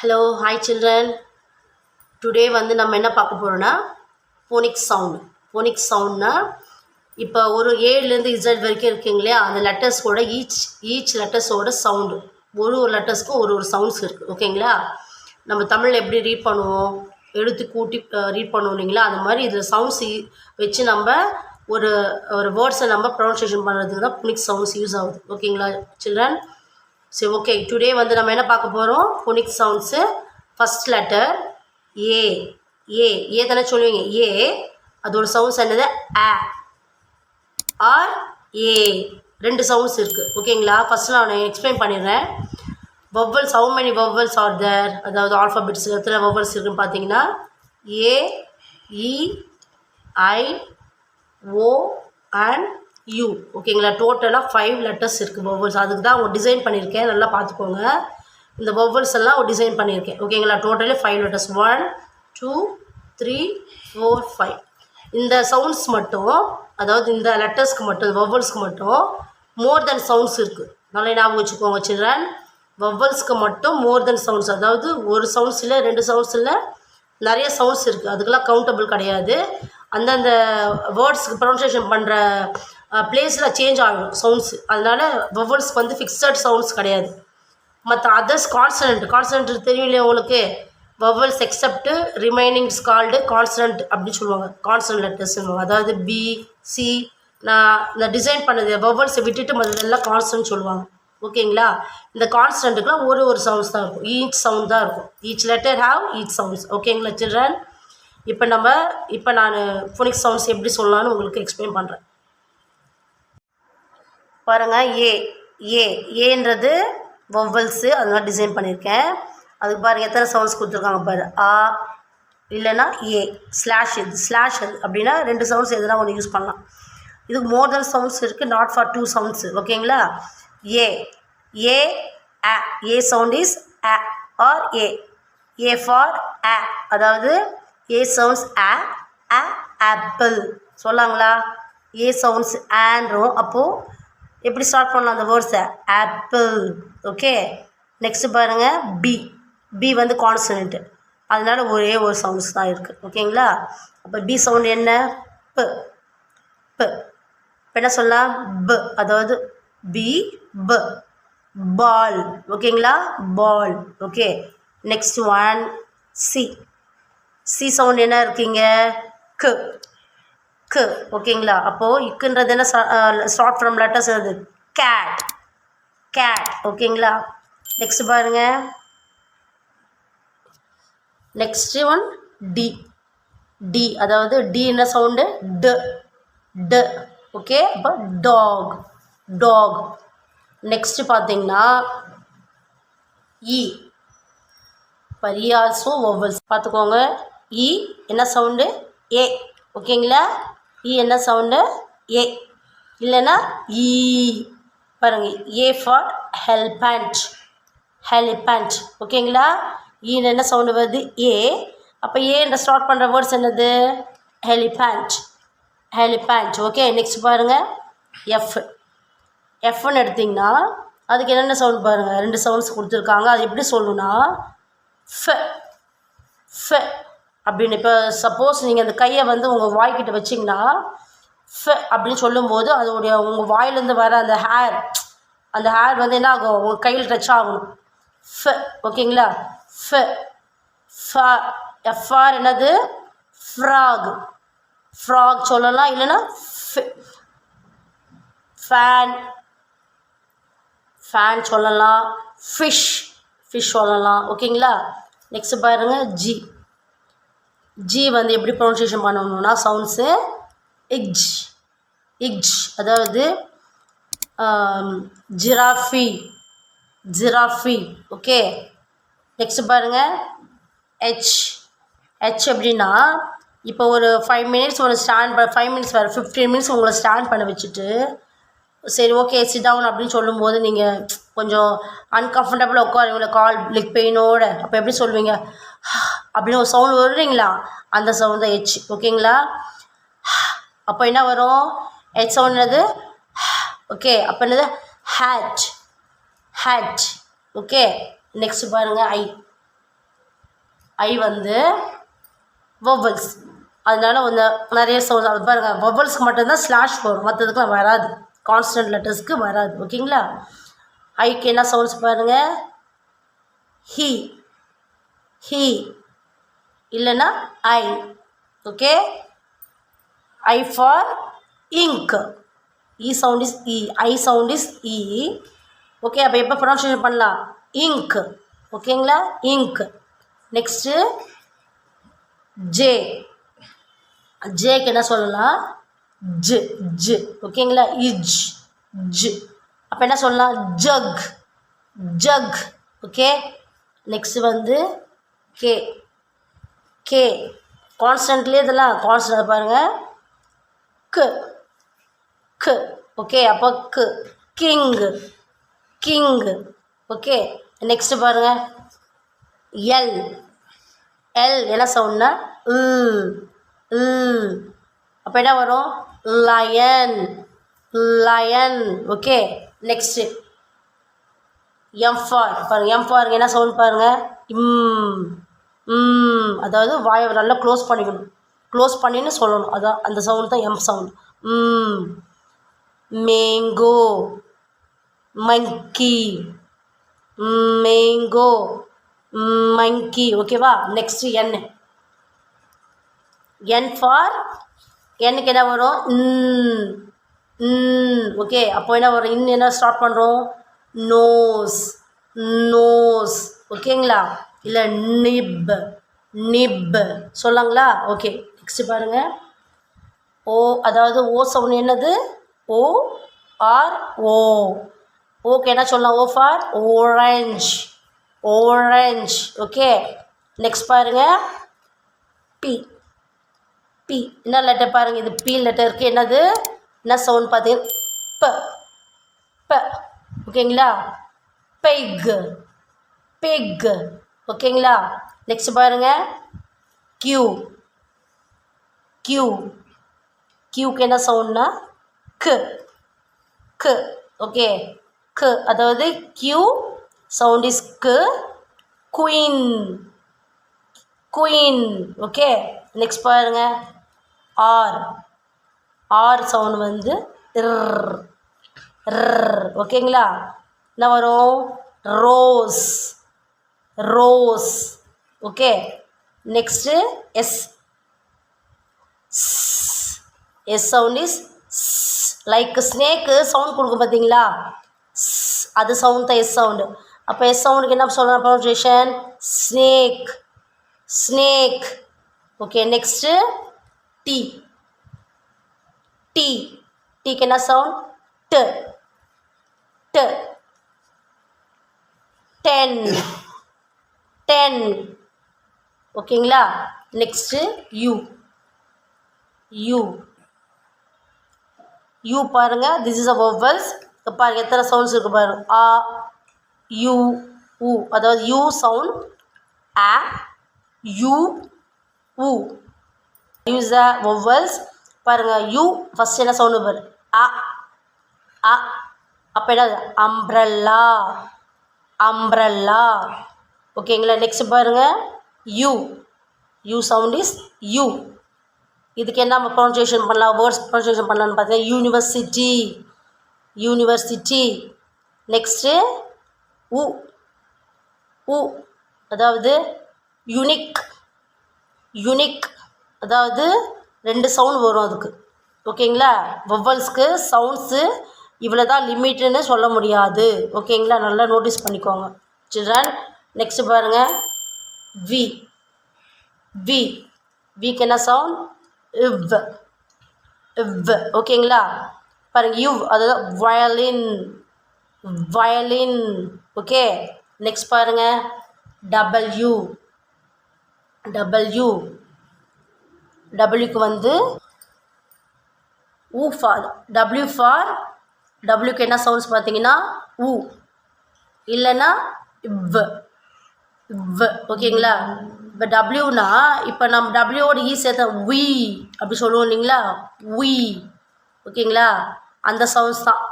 Hello hi children. Today வந்து நம்ம என்ன பார்க்க போகிறோன்னா ஃபோனிக்ஸ் சவுண்டு. ஃபோனிக்ஸ் சவுண்ட்னா இப்போ ஒரு ஏலேருந்து இசட் வரைக்கும் இருக்குங்க இல்லையா, அந்த லெட்டர்ஸோட ஈச் லெட்டர்ஸோட சவுண்டு, ஒரு லெட்டர்ஸ்க்கும் ஒரு சவுண்ட்ஸ் இருக்குது. ஓகேங்களா? நம்ம தமிழில் எப்படி ரீட் பண்ணுவோம், எழுத்து கூட்டி ரீட் பண்ணுவோம் இல்லைங்களா, அந்த மாதிரி இதில் சவுண்ட்ஸ் வச்சு நம்ம ஒரு ஒரு வேர்ட்ஸை நம்ம ப்ரொனன்சியேஷன் பண்ணுறதுக்கு தான் ஃபோனிக்ஸ் சவுண்ட்ஸ் யூஸ் ஆகுது. ஓகேங்களா சில்ட்ரன்? சரி, ஓகே. டுடே வந்து நம்ம என்ன பார்க்க போகிறோம், phonics sounds. First letter A. A தானே சொல்லுவீங்க. ஏ அதோட சவுண்ட்ஸ் என்னது? Ah or A. ரெண்டு சவுண்ட்ஸ் இருக்குது. ஓகேங்களா? ஃபஸ்ட் நான் எக்ஸ்பிளைன் பண்ணிடுறேன். Vowels, how many vowels are there, அதாவது ஆல்ஃபபெட்ஸ் எத்தனை வவ்வல்ஸ் இருக்குன்னு பார்த்தீங்கன்னா ஏ, இ, ஐ, ஓ அண்ட் யூ. ஓகேங்களா? டோட்டலாக 5 லெட்டர்ஸ் இருக்குது வவ்வல்ஸ். அதுக்கு தான் அவங்க டிசைன் பண்ணியிருக்கேன், நல்லா பார்த்துக்கோங்க. இந்த வவ்வல்ஸ் எல்லாம் ஒரு டிசைன் பண்ணியிருக்கேன். ஓகேங்களா? Totally 5 letters. 1 2 3 4 5. இந்த சவுண்ட்ஸ் மட்டும், அதாவது இந்த லெட்டர்ஸ்க்கு மட்டும், வவ்வல்ஸ்க்கு மட்டும் மோர் தென் சவுண்ட்ஸ் இருக்குது. நல்லா ஞாபகம் வச்சுக்கோங்க சில்ட்ரன். வவ்வல்ஸ்க்கு மட்டும் மோர் தென் சவுண்ட்ஸ், அதாவது ஒரு சவுண்ட்ஸ் இல்லை, 2 சவுண்ட்ஸ் இல்லை, நிறைய சவுண்ட்ஸ் இருக்குது. அதுக்கெல்லாம் கவுண்டபிள் கிடையாது. அந்தந்த வேர்ட்ஸுக்கு ப்ரொனன்சியேஷன் பண்ணுற பிளேஸில் சேஞ்ச் ஆகும் சவுண்ட்ஸு. அதனால் வவ்வல்ஸ்க்கு வந்து ஃபிக்ஸட் சவுண்ட்ஸ் கிடையாது. மற்ற அதர்ஸ் கான்சனண்ட் தெரியும் இல்லையா உங்களுக்கு, vowels accept remaining called consonant அப்படின்னு சொல்லுவாங்க. கான்சனண்ட் லெட்டர்ஸ் சொல்லுவாங்க. அதாவது பி, சி, நான் இந்த டிசைன் பண்ணது வவ்வல்ஸை விட்டுட்டு மற்றதெல்லாம் கான்சனண்ட் சொல்லுவாங்க. ஓகேங்களா? இந்த கான்ஸ்டன்ட்டுக்குலாம் ஒரு சவுண்ட்ஸ் தான் இருக்கும். ஈச் சவுண்ட் தான் இருக்கும். Each letter have each sounds. ஓகேங்களா சில்ட்ரன்? இப்போ நான் ஃபோனிக்ஸ் சவுண்ட்ஸ் எப்படி சொல்லலாம்னு உங்களுக்கு எக்ஸ்பிளைன் பண்ணுறேன். பாருங்கள். ஏன்றது வவ்வல்ஸு, அதெல்லாம் டிசைன் பண்ணியிருக்கேன். அதுக்கு பாருங்கள் எத்தனை சவுண்ட்ஸ் கொடுத்துருக்காங்க பாரு. ஆ இல்லைன்னா ஏ. ஸ்லாஷ் அது அப்படின்னா 2 சவுண்ட்ஸ் எதுனா ஒன்று யூஸ் பண்ணலாம். இதுக்கு மோர் தென் சவுண்ட்ஸ் இருக்குது, நாட் ஃபார் 2 சவுண்ட்ஸு. ஓகேங்களா? ஏ அ. ஏ சவுண்ட் இஸ் அ ஆர் ஏ. ஏ ஃபார் அ, அதாவது ஏ சவுண்ட்ஸ் அ. ஆப்பிள் சொல்லாங்களா? ஏ சவுண்ட்ஸ் ஆன்றோம். அப்போது எப்படி ஸ்டார்ட் பண்ணலாம் அந்த வேர்ட்ஸை? ஆப்பிள். ஓகே. நெக்ஸ்ட்டு பாருங்கள். பி வந்து கான்சனண்ட்டு, அதனால ஒரே ஒரு சவுண்ட்ஸ் தான் இருக்குது. ஓகேங்களா? அப்போ பி சவுண்ட் என்ன? ப. இப்போ என்ன சொல்லலாம்? ப, அதாவது ப பால். ஓகேங்களா? Ball. Okay. Next one C sound என்ன இருக்கீங்க? க. ஓகேங்களா? அப்போது இக்குன்றது என்ன? ஸ்டார்ட் ஃப்ரம் லெட்டர்ஸ் அது கேட். ஓகேங்களா? நெக்ஸ்ட் பாருங்க. நெக்ஸ்ட் ஒன் டி, அதாவது டி என்ன சவுண்டு? ட. ஓகே. அப்போ டாக். நெக்ஸ்ட் பார்த்தீங்கன்னா இ. ஆல்சோ வவ்வல்ஸ் பார்த்துக்கோங்க. இ என்ன சவுண்டு? ஏ. ஓகேங்களா? இ என்ன சவுண்டு? ஏ. இல்லைன்னா ஈ. பாருங்கள். E for elephant. ஓகேங்களா? ஈன்னு என்ன சவுண்டு வருது? ஏ. அப்போ ஏன்ற ஸ்டார்ட் பண்ணுற வேர்ட்ஸ் என்னது? ஹெலிபேண்ட். ஓகே. நெக்ஸ்ட் பாருங்கள். எஃப்னு எடுத்திங்கன்னா அதுக்கு என்னென்ன சவுண்ட் பாருங்கள். 2 சவுண்ட்ஸ் கொடுத்துருக்காங்க. அது எப்படி சொல்லணும்னா ஃப அப்படின்னு. இப்போ சப்போஸ் நீங்கள் அந்த கையை வந்து உங்கள் வாய்க்கிட்ட வச்சிங்கன்னா அப்படின்னு சொல்லும்போது அதோடைய உங்கள் வாயிலேருந்து வர அந்த ஹேர் வந்து என்ன ஆகும்? உங்கள் கையில் டச் ஆகணும். ஓகேங்களா? எஃப்ஆர் என்னது? ஃப்ராக் சொல்லலாம். இல்லைன்னா ஃபேன் சொல்லலாம். ஃபிஷ் சொல்லலாம். ஓகேங்களா? நெக்ஸ்ட் பாருங்கள். ஜி வந்து எப்படி ப்ரொனன்சியேஷன் பண்ணணும்னா சவுண்ட்ஸு இக்ஜ், அதாவது ஜிராஃபி. ஓகே. நெக்ஸ்ட் பாருங்கள். ஹெச் எப்படின்னா, இப்போ ஒரு 5 மினிட்ஸ் ஒரு 5 மினிட்ஸ் வர 15 மினிட்ஸ் உங்களை ஸ்டாண்ட் பண்ண வச்சுட்டு, சரி ஓகே சிட் டவுன் அப்படின்னு சொல்லும்போது நீங்கள் கொஞ்சம் அன்கம்ஃபர்டபுளாக உட்காருவீங்களா, கால் லெக் பெயினோட. அப்போ எப்படி சொல்லுவீங்க? அப்படின்னு ஒரு சவுண்ட் வருவீங்களா, அந்த சவுண்ட் தான் ஹெச். ஓகேங்களா? அப்போ என்ன வரும்? ஹெச் சவுண்ட் என்னது? ஓகே. அப்போ என்னது? ஹேட். ஓகே. நெக்ஸ்ட் பாருங்கள். ஐ வந்து வவல்ஸ், அதனால வந்து நிறைய சவுண்ட் அது பாருங்கள். வவல்ஸ்க்கு மட்டும்தான் ஸ்லாஷ் வரும், மற்றதுக்குலாம் வராது. கான்ஸ்டன்ட் லெட்டர்ஸ்க்கு வராது. ஓகேங்களா? ஐக்கு என்ன சவுண்ட்ஸ் பாருங்கள். ஹி, ஹி இல்லைன்னா I. Okay, I for ink. இ சவுண்ட் இஸ் இ, ஐ சவுண்ட் இஸ் இ. ஓகே, அப்போ எப்போ ப்ரொனன்சியேஷன் பண்ணலாம்? இங்க். ஓகேங்களா? இங்க். Next J. ஜேக்கு என்ன சொல்லலாம்? ஜ், ஜ். ஓகேங்களா? இஜ், ஜ். அப்போ என்ன சொல்லலாம்? Jug, jug. ஓகே, நெக்ஸ்ட்டு வந்து கே. கே கான்ஸ்டன்ட்லேயே இதெல்லாம் கான்ஸ்டன்ட் பாருங்கள். க், க். ஓகே, அப்போ க், கிங், கிங். ஓகே, நெக்ஸ்ட்டு பாருங்கள். எல். எல் என்ன சவுண்ட்னா? அப்போ என்ன வரும்? Lion, lion. Okay, next M for. பாருங்கள், எம் ஃபார் என்ன சவுண்ட் பாருங்கள். அதாவது வாயை நல்லா க்ளோஸ் பண்ணிக்கணும், க்ளோஸ் பண்ணின்னு சொல்லணும். அதான் அந்த சவுண்ட் தான் எம் சவுண்ட். மேங்கோ, மங்கி, மேங்கோ, மங்கி. ஓகேவா? Next N. என் ஃபார், என்னுக்கு என்ன வரும்? ஓகே, அப்போ என்ன வரும்? என்ன ஸ்டார்ட் பண்ணுறோம்? Nose, nose. ஓகேங்களா? இல்லை நிப், நிப் சொல்லாங்களா? ஓகே, நெக்ஸ்ட்டு பாருங்கள். ஓ, அதாவது ஓ சவுண்ட் என்னது? ஓ ஆர் ஓ. ஓகே, என்ன சொல்லலாம்? O for orange, orange. Okay, next பாருங்கள். பி. பி என்ன லெட்டர் பாருங்கள். இது பி லெட்டருக்கு என்னது? என்ன சவுண்ட் பார்த்தீங்கன்னா ப, ப. ஓகேங்களா? பெக், பெக். ஓகேங்களா? நெக்ஸ்ட் பாருங்கள். கியூ. கியூ. கியூக்கு என்ன சவுண்ட்னா? க், க். ஓகே, க். அதாவது கியூ சவுண்ட் இஸ் க். Queen, queen. ஓகே, நெக்ஸ்ட் பாருங்கள். ஆர். ஆர் சவுண்ட் வந்து ர், ஓகேங்களா? என்ன வரும்? Rose, rose. Okay, next S. S sound is like snake sound கொடுக்கும் பார்த்தீங்களா? அது சவுண்ட் தான் எஸ் சவுண்டு. அப்போ எஸ் சவுண்டுக்கு என்ன சொல்லலாம்? Pronunciation snake, snake. Okay, next T. T. டீக்கு என்ன சவுண்ட்? ட், ட். 10, 10. ஓகேங்களா? Next U. யூ. யூ பாருங்கள். This is a vowels. பாருங்கள் எத்தனை சவுண்ட்ஸ் இருக்குது பாருங்கள். ஆ, யூ, உ. அதாவது யூ சவுண்ட் ஆ, யூ, உ. Use the vowels. பாருங்கள், யூ ஃபஸ்ட் என்ன சவுண்டு பாரு? அ, அ. அப்போ என்னது? Umbrella, umbrella. ஓகேங்களா? நெக்ஸ்ட் பாருங்கள். You. You sound is you. இதுக்கு என்ன நம்ம ப்ரொனன்சியேஷன் பண்ணலாம்? வேர்ட்ஸ் ப்ரொனன்சியேஷன் பண்ணலான்னு பார்த்தீங்கன்னா யூனிவர்சிட்டி, யூனிவர்சிட்டி. நெக்ஸ்ட்டு உ. உ அதாவது யுனிக், யுனிக். அதாவது 2 சவுண்ட் வரும் அதுக்கு. ஓகேங்களா? வவல்ஸ்க்கு சவுண்ட்ஸு இவ்வளோ தான் லிமிட்டுன்னு சொல்ல முடியாது. ஓகேங்களா? நல்லா நோட்டீஸ் பண்ணிக்கோங்க சில்ட்ரன். நெக்ஸ்ட்டு பாருங்கள். வி. வி. விக்கு என்ன சவுண்ட்? இவ், இவ். ஓகேங்களா? பாருங்கள், யூ அதாவது வயலின், வயலின். ஓகே, நெக்ஸ்ட் பாருங்கள். டபிள்யூ. டபிள்யூ. டபிள்யூக்கு வந்து ஊ ஃபார் டபிள்யூ ஃபார் டபிள்யூக்கு என்ன சவுண்ட்ஸ் பார்த்தீங்கன்னா ஊ இல்லைன்னா இவ், இவ். ஓகேங்களா? இப்போ டபிள்யூனா இப்போ நம்ம டபிள்யூவோட ஈ சேர்த்த வி அப்படி சொல்லுவோம் இல்லைங்களா? வி. ஓகேங்களா? அந்த சவுண்ட்ஸ் தான்.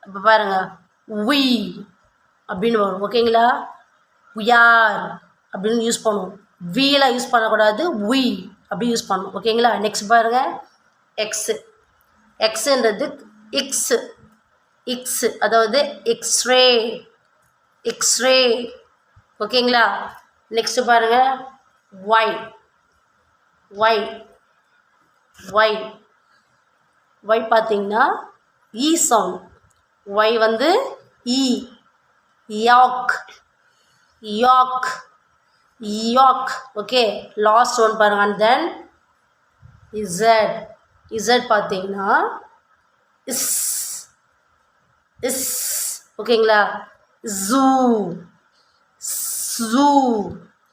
இப்போ பாருங்கள், வி அப்படின்னு வரும். ஓகேங்களா? உயார், அப்படின்னு யூஸ் பண்ணுவோம். வீலாம் யூஸ் பண்ணக்கூடாது, வி அப்படி யூஸ் பண்ணணும். ஓகேங்களா? நெக்ஸ்ட் பாருங்கள், எக்ஸு. எக்ஸுன்றது இக்ஸு. இக்ஸு அதாவது எக்ஸ்ரே. எக்ஸ்ரே. ஓகேங்களா? நெக்ஸ்ட்டு பாருங்கள், ஒய். ஒய். ஒய். ஒய் பார்த்தீங்கன்னா இ சவுண்ட். ஒய் வந்து இ. யாக். யாக். யாக். ஓகே, லாஸ்ட் ஒன் பாருங்கள். And then Z. இசட் பார்த்தீங்கன்னா இஸ். இஸ். ஓகேங்களா? ஜூ. ஜூ.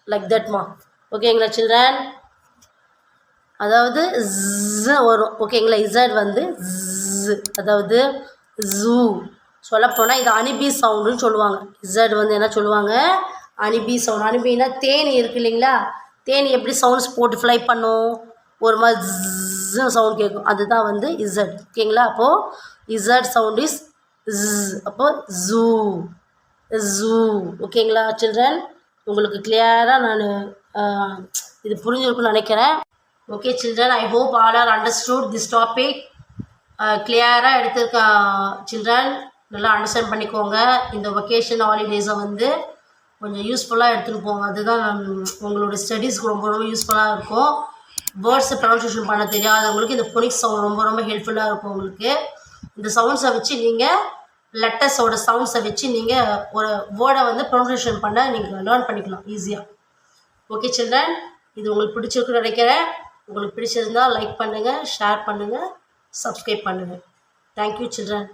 லைக் தட்மா. ஓகேங்களா சில்ட்ரன்? அதாவது ஜ வரும். ஓகேங்களா? இசட் வந்து ஜ, அதாவது ஜூ. சொல்லப்போனால் இது அனிபி சவுண்டுன்னு சொல்லுவாங்க. இசட் வந்து என்ன சொல்லுவாங்க? அனிபி சவுண்ட். அனிபின்னா தேனி இருக்கு இல்லைங்களா? தேனி எப்படி சவுண்ட்ஸ் போட்டு ஃப்ளை பண்ணும்? ஒரு மாதிரி ஜ சவுண்ட் கேட்கும். அதுதான் வந்து இசட். ஓகேங்களா? அப்போது இசட் சவுண்ட் இஸ் ஜ. அப்போது ஜூ. ஜூ. ஓகேங்களா சில்ட்ரன்? உங்களுக்கு கிளியராக நான் இது புரிஞ்சிருக்குன்னு நினைக்கிறேன். Okay children, I hope all are understood this topic. கிளியராக எடுத்துருக்க சில்ட்ரன், நல்லா அண்டர்ஸ்டாண்ட் பண்ணிக்கோங்க. இந்த வெக்கேஷன் ஹாலிடேஸை வந்து கொஞ்சம் யூஸ்ஃபுல்லாக எடுத்துகிட்டு போங்க. அதுதான் உங்களோட ஸ்டடீஸ்க்கு ரொம்ப ரொம்ப யூஸ்ஃபுல்லாக இருக்கும். வேர்ட்ஸை ப்ரொனன்சியேஷன் பண்ண தெரியாதவங்களுக்கு இந்த ஃபோனிக்ஸ் சவுண்ட் ரொம்ப ரொம்ப ஹெல்ப்ஃபுல்லாக இருக்கும் உங்களுக்கு. இந்த சவுண்ட்ஸை வச்சு நீங்கள் லெட்டர்ஸோட சவுண்ட்ஸை வச்சு நீங்கள் ஒரு வேர்டை வந்து ப்ரொனன்சியேஷன் பண்ண நீங்கள் லேர்ன் பண்ணிக்கலாம் ஈஸியாக. ஓகே சில்ட்ரன், இது உங்களுக்கு பிடிச்சிருக்குன்னு நினைக்கிறேன். உங்களுக்கு பிடிச்சிருந்தால் லைக் பண்ணுங்கள், ஷேர் பண்ணுங்கள், சப்ஸ்கிரைப் பண்ணுங்கள். Thank you children.